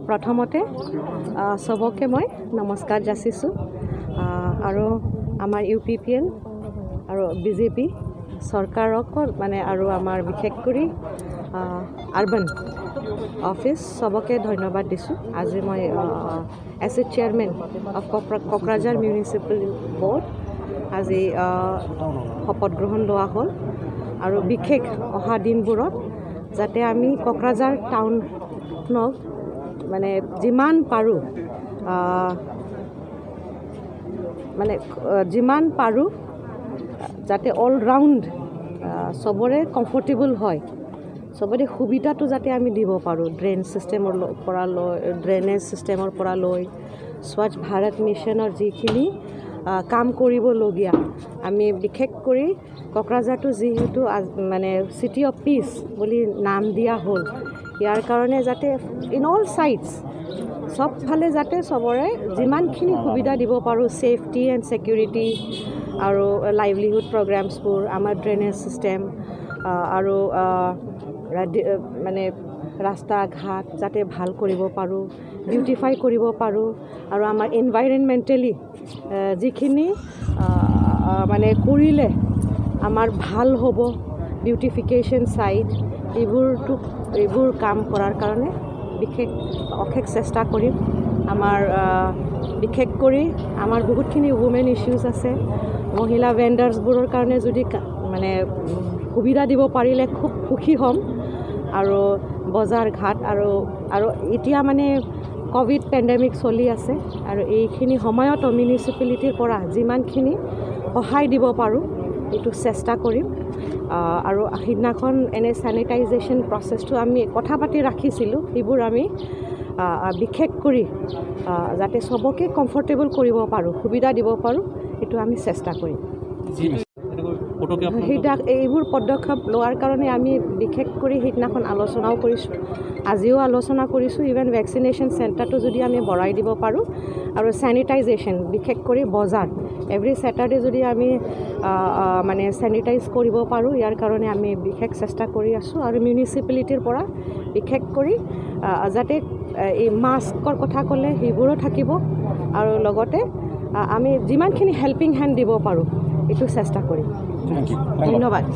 প্ৰথমতে সবকে মই নমস্কাৰ যাচিছোঁ আৰু আমাৰ UPPL আৰু BJP চৰকাৰক মানে আৰু আমাৰ বিশেষ কৰি আৰবান অফিচ সবকে ধন্যবাদ দিছোঁ। আজি মই as a chairman of Kokrajhar municipal board আজি শপত গ্ৰহণ লোৱা হ'ল আৰু বিশেষ অহা দিনবোৰত যাতে আমি কোকৰাঝাৰ টাউনক মানে যিমান পাৰোঁ যাতে অল ৰাউণ্ড সবৰে কমফৰ্টেবল হয়, সবৰে সুবিধাটো যাতে আমি দিব পাৰোঁ। ড্ৰেনেজ চিষ্টেমৰ পৰা লৈ স্বচ্ছ ভাৰত মিছনৰ যিখিনি কাম কৰিবলগীয়া আমি বিশেষ কৰি কোকৰাঝাৰটো যিহেতু মানে চিটি অফ পিচ বুলি নাম দিয়া হ'ল, ইয়াৰ কাৰণে যাতে ইন অল ছাইডছ চবফালে যাতে সবৰে যিমানখিনি সুবিধা দিব পাৰোঁ, ছেফটি এণ্ড ছিকিউৰিটি আৰু লাইভলিহুড প্ৰগ্ৰামছবোৰ, আমাৰ ড্ৰেনেজ চিষ্টেম আৰু মানে ৰাস্তা ঘাট যাতে ভাল কৰিব পাৰোঁ, বিউটিফাই কৰিব পাৰোঁ আৰু আমাৰ এনভাইৰনমেণ্টেলি যিখিনি মানে কৰিলে আমাৰ ভাল হ'ব, বিউটিফিকেশ্যন ছাইড এইবোৰ কাম কৰাৰ কাৰণে অশেষ চেষ্টা কৰিম। আমাৰ বিশেষ কৰি আমাৰ বহুতখিনি ওমেন ইছ্যুজ আছে, মহিলা ভেণ্ডাৰ্ছবোৰৰ কাৰণে যদি মানে সুবিধা দিব পাৰিলে খুব সুখী হ'ম। আৰু বজাৰ ঘাট আৰু এতিয়া মানে ক'ভিড পেণ্ডেমিক চলি আছে আৰু এইখিনি সময়ত মিউনিচিপেলিটিৰ পৰা যিমানখিনি সহায় দিব পাৰোঁ এইটো চেষ্টা কৰিম। আৰু সিদিনাখন এনে চেনিটাইজেশ্যন প্ৰচেছটো আমি কথা পাতি ৰাখিছিলোঁ, সেইবোৰ আমি বিশেষ কৰি যাতে সবকে কমফৰ্টেবল কৰিব পাৰোঁ, সুবিধা দিব পাৰোঁ, এইটো আমি চেষ্টা কৰিম। এইবোৰ পদক্ষেপ লোৱাৰ কাৰণে আমি বিশেষ কৰি সেইদিনাখন আলোচনাও কৰিছোঁ, আজিও আলোচনা কৰিছোঁ। ইভেন ভেকচিনেশ্যন চেণ্টাৰটো যদি আমি বঢ়াই দিব পাৰোঁ আৰু চেনিটাইজেশ্যন বিশেষ কৰি বজাৰ এভৰি ছেটাৰডে যদি আমি মানে চেনিটাইজ কৰিব পাৰোঁ, ইয়াৰ কাৰণে আমি বিশেষ চেষ্টা কৰি আছোঁ। আৰু মিউনিচিপেলিটিৰ পৰা বিশেষ কৰি যাতে এই মাস্কৰ কথা ক'লে সেইবোৰো থাকিব আৰু লগতে আমি যিমানখিনি হেল্পিং হেণ্ড দিব পাৰোঁ এইটো চেষ্টা কৰিম। ধন্যবাদ।